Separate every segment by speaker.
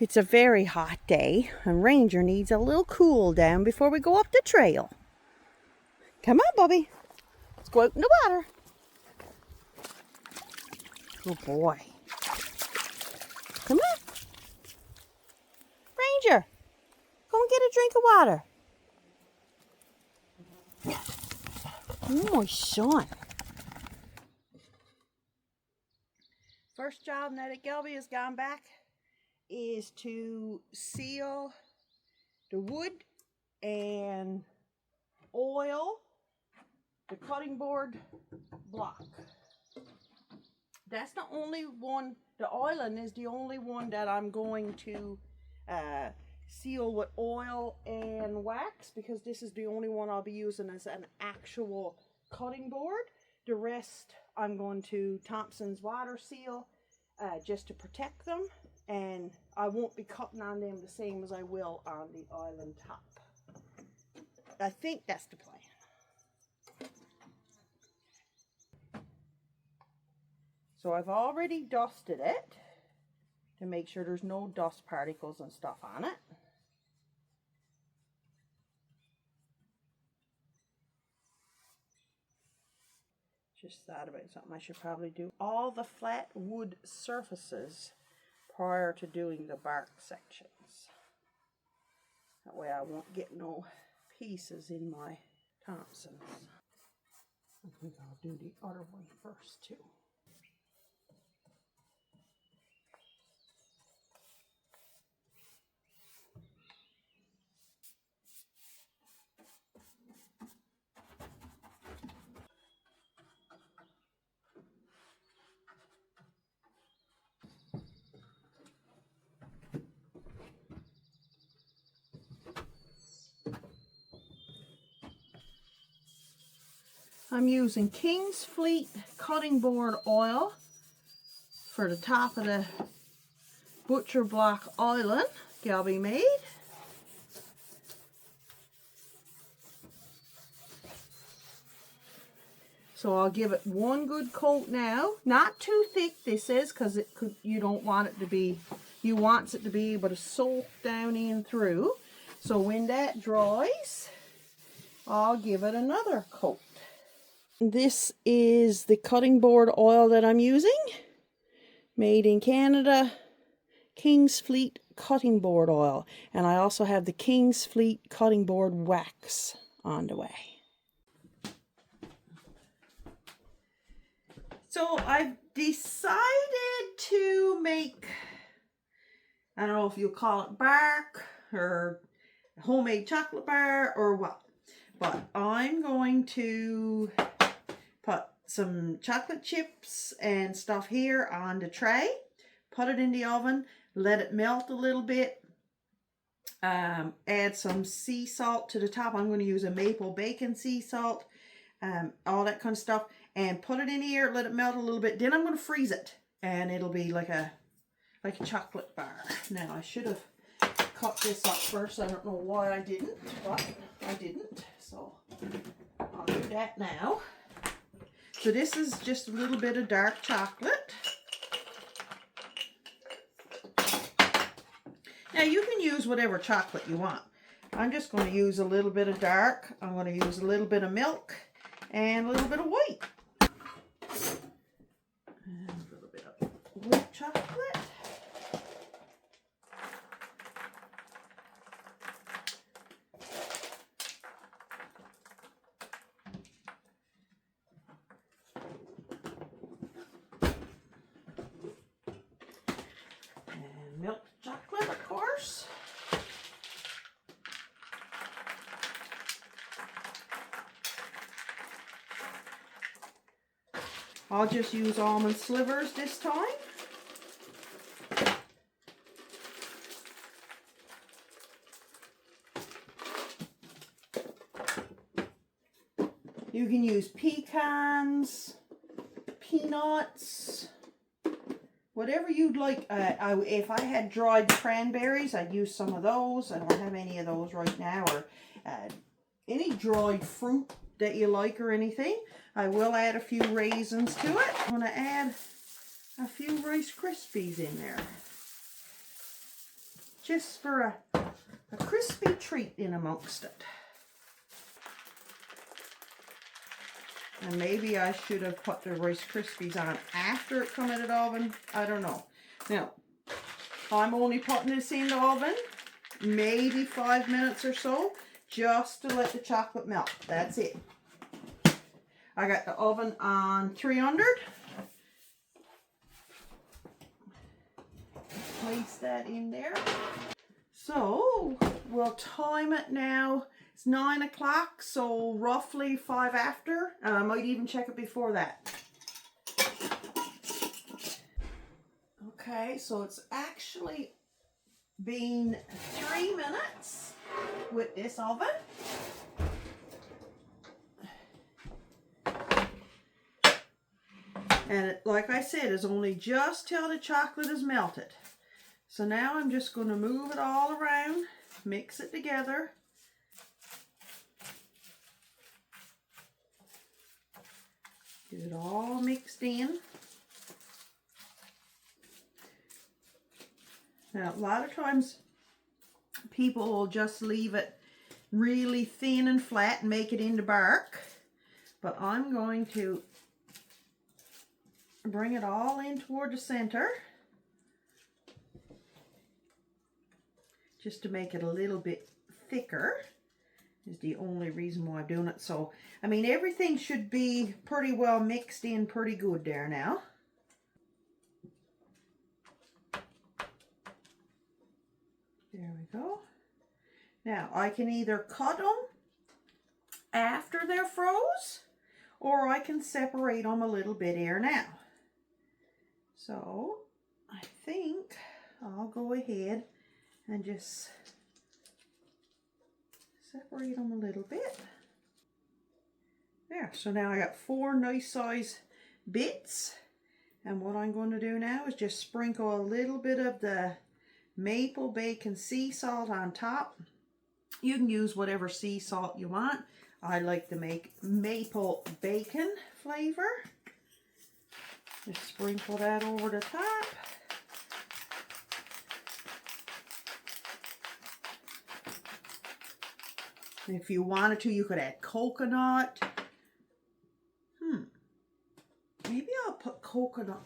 Speaker 1: It's a very hot day and Ranger needs a little cool down before we go up the trail. Come on, Bubby. Let's go out in the water. Good boy. Come on. Ranger, go and get a drink of water. Oh, my son. First job now that Gilby has gone back is to seal the wood and oil the cutting board block. That's the only one, the oiling is the only one that I'm going to seal with oil and wax, because this is the only one I'll be using as an actual cutting board. The rest I'm going to Thompson's water seal just to protect them, and I won't be cutting on them the same as I will on the island top. I think that's the plan. So I've already dusted it to make sure there's no dust particles and stuff on it. Just thought about something I should probably do. All the flat wood surfaces prior to doing the bark sections. That way I won't get no pieces in my Thompsons. I think I'll do the other one first too. I'm using King's Fleet cutting board oil for the top of the butcher block island Gilby made. So I'll give it one good coat now. Not too thick this is, because it could, you don't want it to be, you want it to be able to soak down in through. So when that dries, I'll give it another coat. This is the cutting board oil that I'm using. Made in Canada. King's Fleet cutting board oil. And I also have the King's Fleet cutting board wax on the way. So I've decided to make, I don't know if you'll call it bark or homemade chocolate bar or what, but I'm going to put some chocolate chips and stuff here on the tray, put it in the oven, let it melt a little bit, add some sea salt to the top. I'm going to use a maple bacon sea salt, all that kind of stuff, and put it in here, let it melt a little bit. Then I'm going to freeze it, and it'll be like a chocolate bar. Now I should have cut this up first. I don't know why I didn't, but I didn't, so I'll do that now. So this is just a little bit of dark chocolate. Now you can use whatever chocolate you want. I'm just going to use a little bit of dark. I'm going to use a little bit of milk and a little bit of white. And a little bit of white chocolate. Milk chocolate, of course. I'll just use almond slivers this time. You can use pecans, peanuts, whatever you'd like. If I had dried cranberries, I'd use some of those. I don't have any of those right now. Or any dried fruit that you like or anything. I will add a few raisins to it. I'm going to add a few Rice Krispies in there. just for a crispy treat in amongst it. And maybe I should have put the Rice Krispies on after it come out of the oven. I don't know. Now, I'm only putting this in the oven, maybe 5 minutes or so, just to let the chocolate melt. That's it. I got the oven on 300. Place that in there. So we'll time it now. It's 9 o'clock, so roughly 5 after. And I might even check it before that. Okay, so it's actually been 3 minutes with this oven. And like I said, it's only just till the chocolate is melted. So now I'm just going to move it all around, mix it together. Get it all mixed in. Now, a lot of times people will just leave it really thin and flat and make it into bark. But I'm going to bring it all in toward the center, just to make it a little bit thicker. Is the only reason why I'm doing it. So, I mean, everything should be pretty well mixed in pretty good there now. There we go. Now, I can either cut them after they're froze, or I can separate them a little bit here now. So, I think I'll go ahead and just separate them a little bit. There, so now I got 4 nice size bits. And what I'm going to do now is just sprinkle a little bit of the maple bacon sea salt on top. You can use whatever sea salt you want. I like to make maple bacon flavor. Just sprinkle that over the top. If you wanted to, you could add coconut. Maybe I'll put coconut.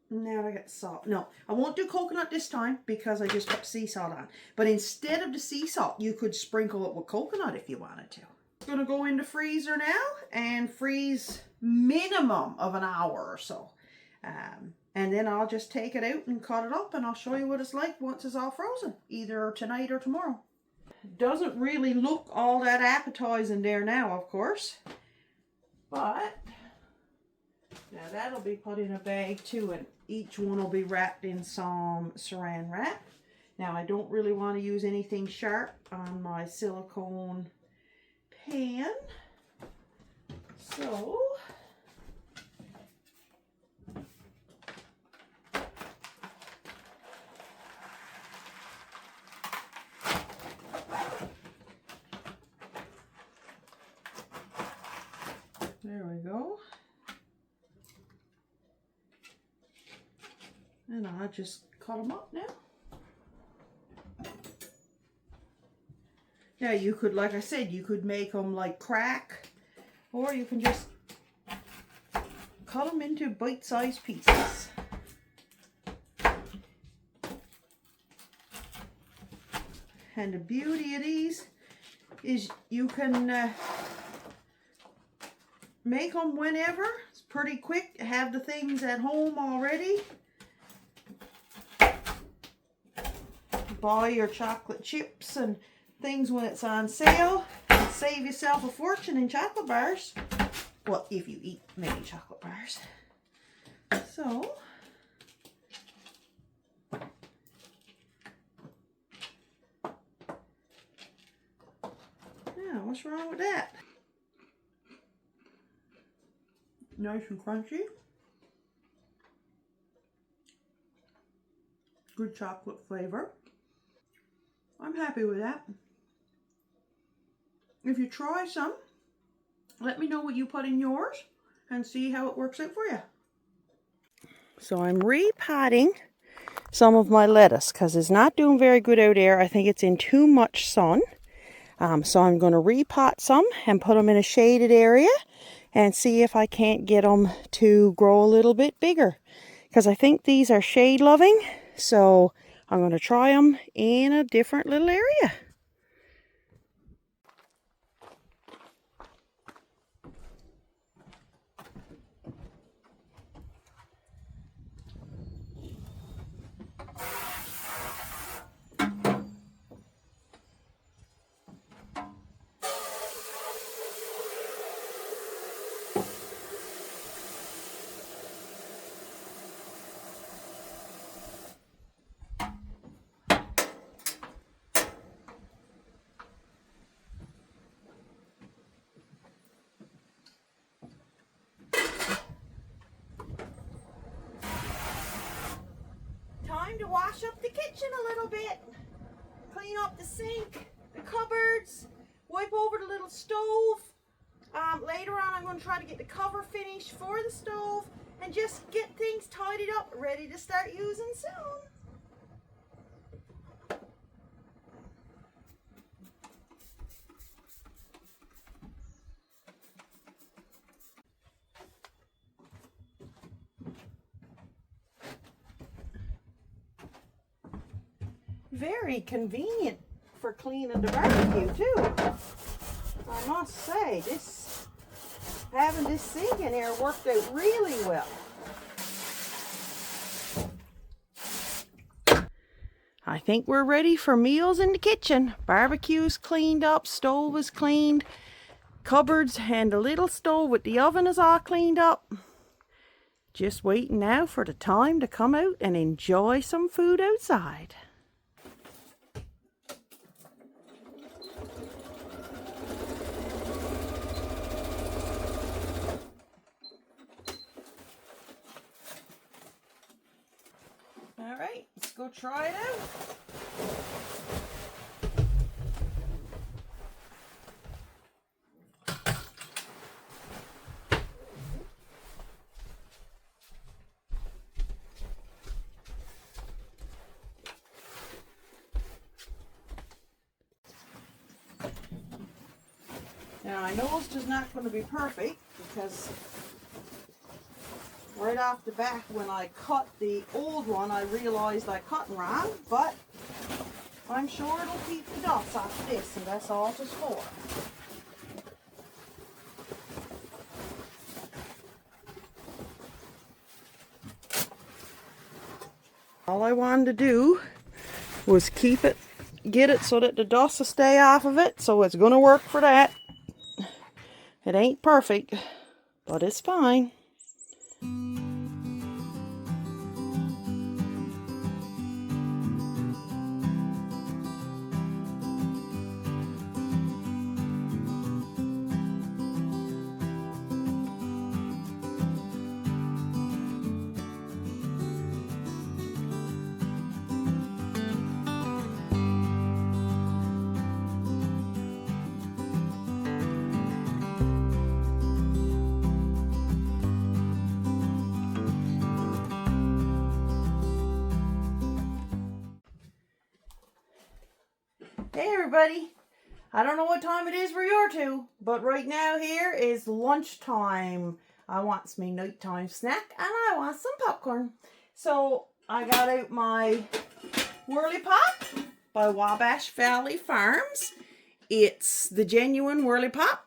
Speaker 1: Now I got salt. No, I won't do coconut this time because I just put sea salt on. But instead of the sea salt, you could sprinkle it with coconut if you wanted to. It's going to go in the freezer now and freeze minimum of an hour or so. And then I'll just take it out and cut it up, and I'll show you what it's like once it's all frozen, either tonight or tomorrow. Doesn't really look all that appetizing there now, of course, but now that'll be put in a bag too, and each one will be wrapped in some saran wrap. Now, I don't really want to use anything sharp on my silicone pan, so there we go. And I'll just cut them up now. Now you could, like I said, you could make them like crack, or you can just cut them into bite-sized pieces. And the beauty of these is you can make them whenever. It's pretty quick. Have the things at home already. Buy your chocolate chips and things when it's on sale. And save yourself a fortune in chocolate bars. Well, if you eat many chocolate bars. So, yeah, what's wrong with that? Nice and crunchy. Good chocolate flavor. I'm happy with that. If you try some, let me know what you put in yours and see how it works out for you. So I'm repotting some of my lettuce because it's not doing very good out there. I think it's in too much sun. So I'm going to repot some and put them in a shaded area and see if I can't get them to grow a little bit bigger. Because I think these are shade loving. So I'm going to try them in a different little area. Time to wash up the kitchen a little bit. Clean up the sink, the cupboards, wipe over the little stove. Later on I'm going to try to get the cover finished for the stove and just get things tidied up, ready to start using soon. Very convenient for cleaning the barbecue too. I must say, having this sink in here worked out really well. I think we're ready for meals in the kitchen. Barbecue's cleaned up, stove is cleaned, cupboards and the little stove with the oven is all cleaned up. Just waiting now for the time to come out and enjoy some food outside. All right, let's go try it out. Now I know it's just not going to be perfect because right off the bat when I cut the old one I realized I cut wrong, but I'm sure it'll keep the dust off this and that's all it is for. All I wanted to do was get it so that the dust will stay off of it, so it's going to work for that. It ain't perfect, but it's fine. Hey everybody, I don't know what time it is where you're to, but right now here is lunchtime. I want me nighttime snack and I want some popcorn. So I got out my Whirly Pop by Wabash Valley Farms. It's the genuine Whirly Pop.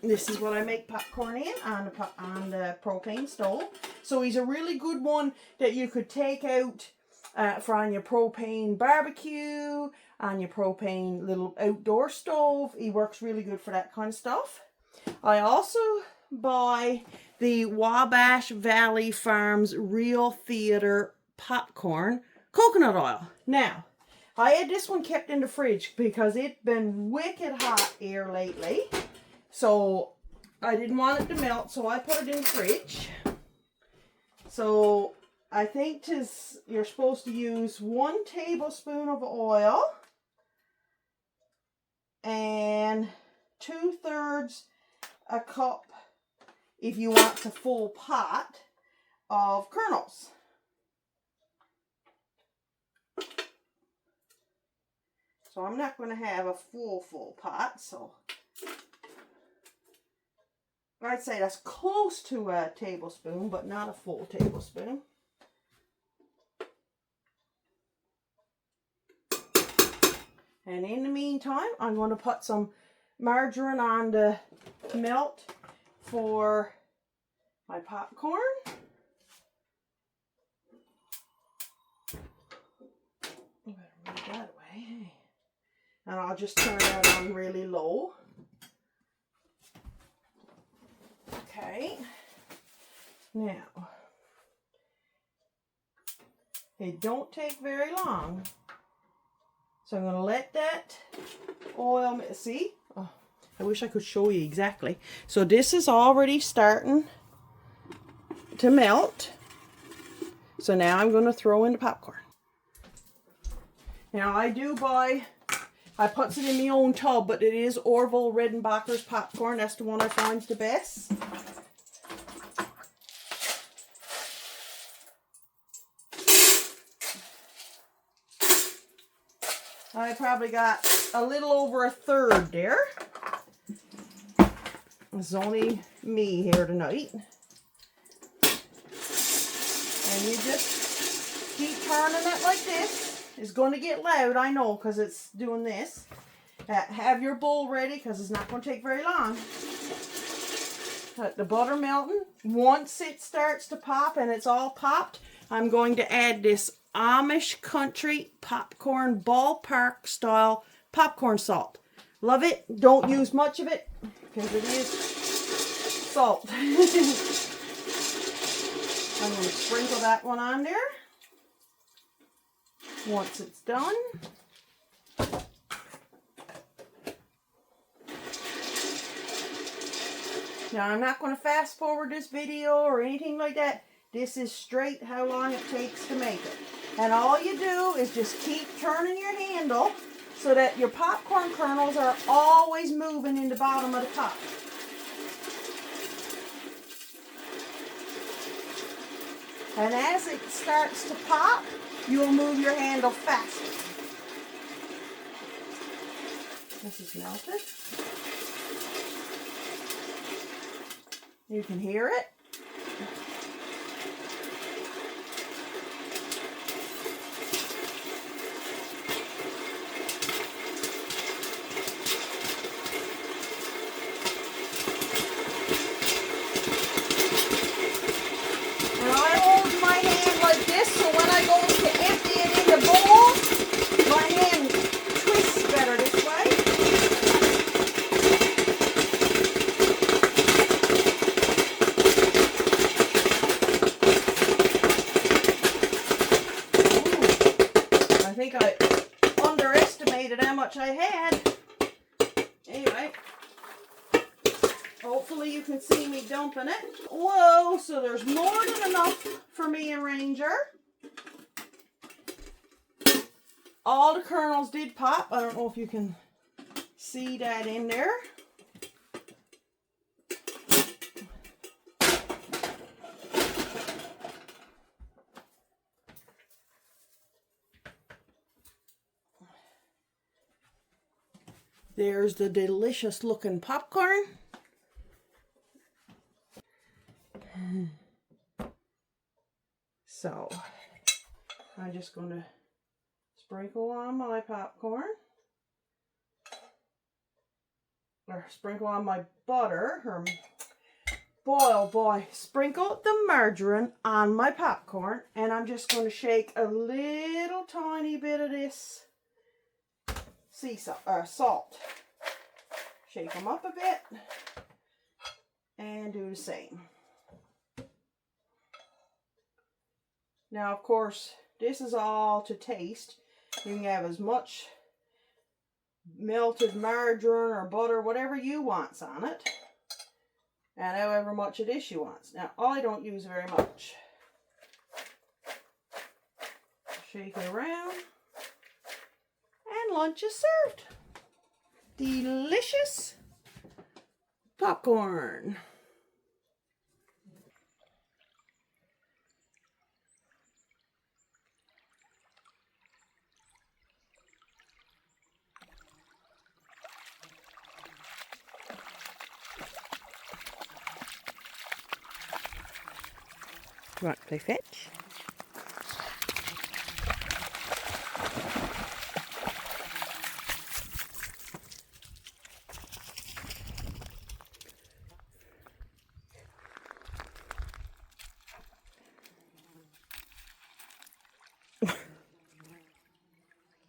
Speaker 1: This is what I make popcorn in on the propane stove. So he's a really good one that you could take out for on your propane barbecue, on your propane little outdoor stove. He works really good for that kind of stuff. I also buy the Wabash Valley Farms Real Theater Popcorn Coconut Oil. Now, I had this one kept in the fridge because it's been wicked hot here lately. So I didn't want it to melt, so I put it in the fridge. So I think you're supposed to use 1 tablespoon of oil and 2/3 a cup if you want a full pot of kernels. So I'm not going to have a full pot. So I'd say that's close to a tablespoon, but not a full tablespoon. And in the meantime, I'm going to put some margarine on the melt for my popcorn. I better move that away. And I'll just turn that on really low. Okay. Now, it don't take very long. So I'm going to let that oil, see? Oh, I wish I could show you exactly. So this is already starting to melt. So now I'm going to throw in the popcorn. Now I puts it in my own tub, but it is Orville Redenbacher's popcorn. That's the one I find the best. I probably got a little over a third there. It's only me here tonight. And you just keep turning it like this. It's going to get loud, I know, because it's doing this. Have your bowl ready, because it's not going to take very long. Let the butter melting. Once it starts to pop and it's all popped, I'm going to add this Amish country popcorn ballpark style popcorn salt. Love it. Don't use much of it because it is salt. I'm going to sprinkle that one on there. Once it's done. Now I'm not going to fast forward this video or anything like that. This is straight how long it takes to make it. And all you do is just keep turning your handle so that your popcorn kernels are always moving in the bottom of the pot. And as it starts to pop, you'll move your handle faster. This is melted. You can hear it. I had. Anyway, hopefully you can see me dumping it. Whoa, so there's more than enough for me and Ranger. All the kernels did pop. I don't know if you can see that in there. There's the delicious looking popcorn. So, I'm just going to sprinkle on my popcorn. Or sprinkle on my butter. Or boy, sprinkle the margarine on my popcorn. And I'm just going to shake a little tiny bit of this sea salt. Shake them up a bit and do the same. Now, of course, this is all to taste. You can have as much melted margarine or butter, whatever you want on it, and however much it is you want. Now, I don't use very much. Shake it around. And lunch is served. Delicious popcorn. You want to play fetch?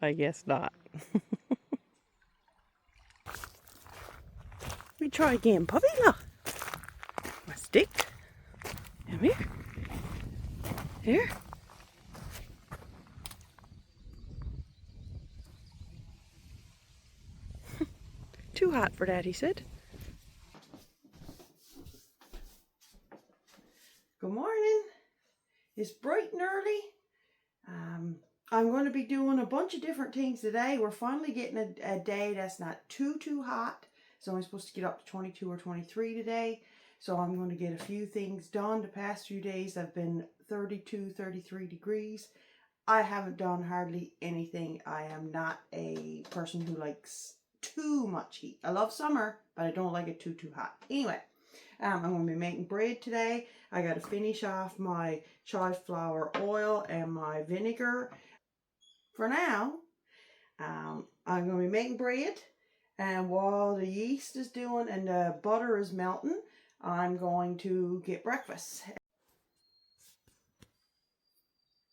Speaker 1: I guess not. We try again, puppy. Look. My stick. Come here. Here. Too hot for that, he said. Good morning. It's bright and early. I'm going to be doing a bunch of different things today. We're finally getting a day that's not too hot. So I'm supposed to get up to 22 or 23 today. So I'm going to get a few things done. The past few days have been 32, 33 degrees. I haven't done hardly anything. I am not a person who likes too much heat. I love summer, but I don't like it too hot. Anyway, I'm going to be making bread today. I got to finish off my chive flour oil and my vinegar. For now, I'm going to be making bread, and while the yeast is doing and the butter is melting, I'm going to get breakfast.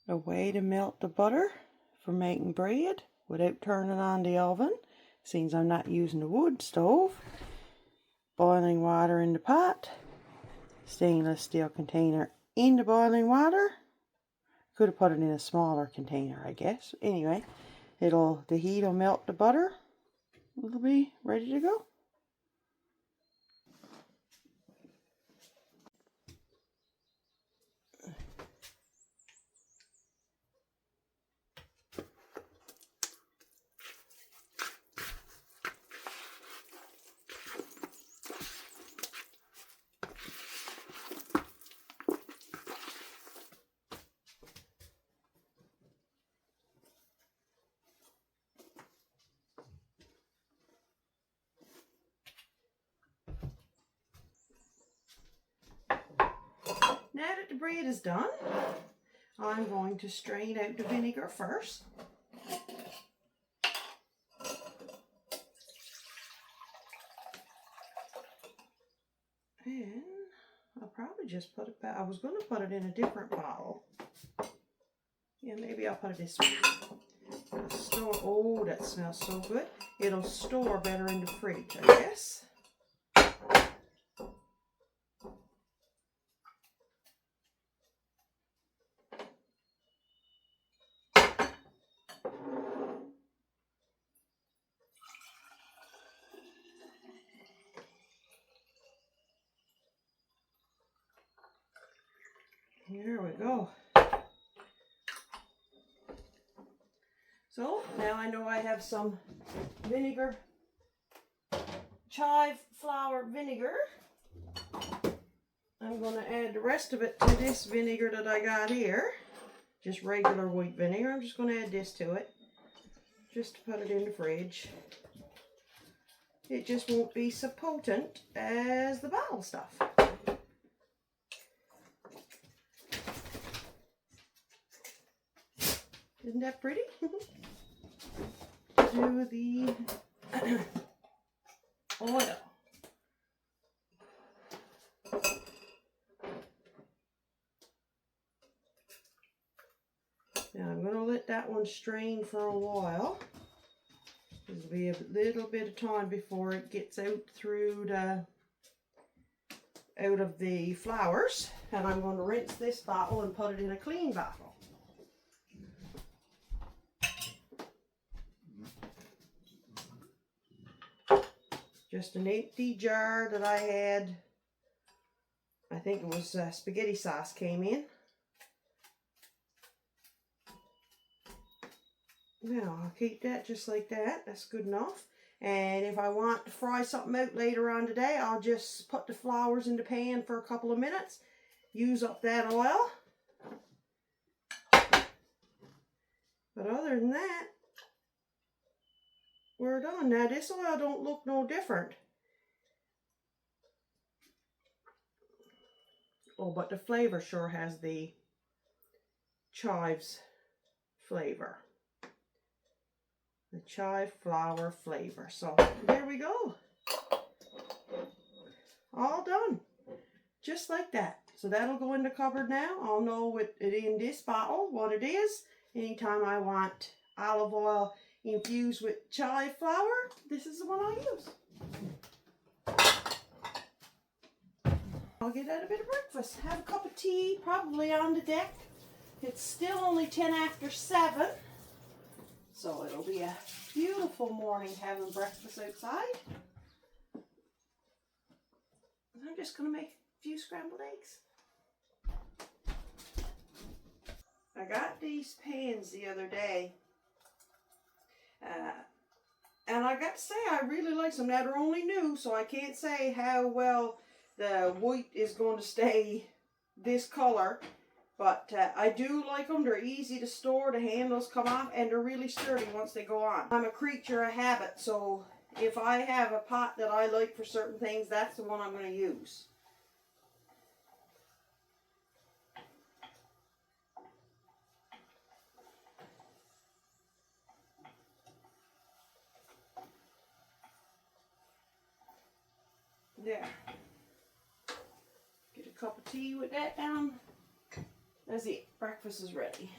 Speaker 1: A way to melt the butter for making bread without turning on the oven, since I'm not using the wood stove. Boiling water in the pot, stainless steel container in the boiling water. Could have put it in a smaller container, I guess. Anyway, the heat will melt the butter. It'll be ready to go. Now that the bread is done, I'm going to strain out the vinegar first. And I'll probably just put it back. I was going to put it in a different bottle. Yeah, maybe I'll put it this way. It'll store, oh, that smells so good. It'll store better in the fridge, I guess. Here we go. So now I know I have some vinegar, chive flour vinegar. I'm going to add the rest of it to this vinegar that I got here. Just regular white vinegar. I'm just going to add this to it. Just to put it in the fridge. It just won't be so potent as the bottle stuff. Isn't that pretty? Do the oil. Now I'm going to let that one strain for a while. There'll be a little bit of time before it gets out through out of the flours, and I'm going to rinse this bottle and put it in a clean bottle. Just an empty jar that I had, I think it was spaghetti sauce came in. Now I'll keep that just like that. That's good enough. And if I want to fry something out later on today, I'll just put the flours in the pan for a couple of minutes, use up that oil. But other than that, we're done. Now this oil don't look no different. Oh, but the flavor sure has the chives flavor. The chive flour flavor. So there we go. All done. Just like that. So that'll go in the cupboard now. I'll know with it in this bottle what it is. Anytime I want olive oil infused with chive flour, this is the one I'll use. I'll get out a bit of breakfast. Have a cup of tea, probably on the deck. It's still only 10 after 7. So it'll be a beautiful morning having breakfast outside. I'm just going to make a few scrambled eggs. I got these pans the other day. And I got to say, I really like them. Now, they're only new, so I can't say how well the white is going to stay this color. But I do like them. They're easy to store. The handles come off, and they're really sturdy once they go on. I'm a creature of habit, so if I have a pot that I like for certain things, that's the one I'm going to use. There. Get a cup of tea with that down. That's it. Breakfast is ready.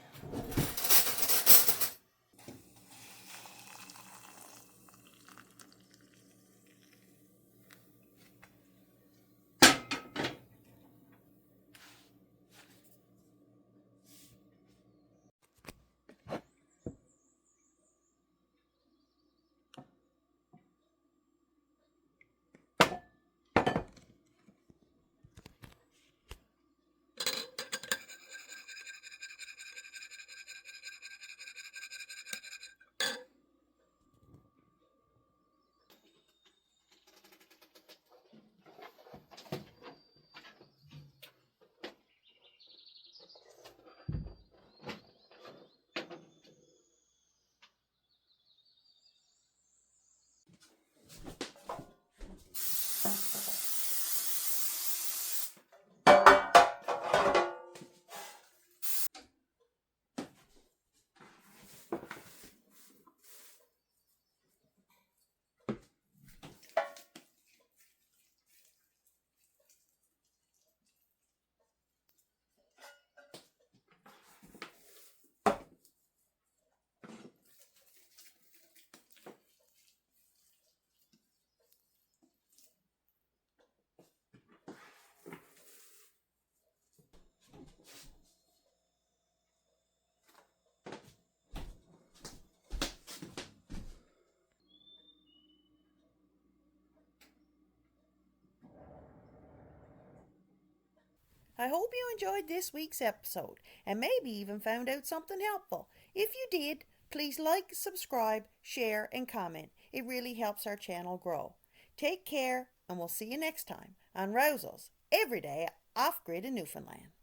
Speaker 1: I hope you enjoyed this week's episode and maybe even found out something helpful. If you did, please like, subscribe, share, and comment. It really helps our channel grow. Take care, and we'll see you next time on Rosal's Everyday Off-Grid in Newfoundland.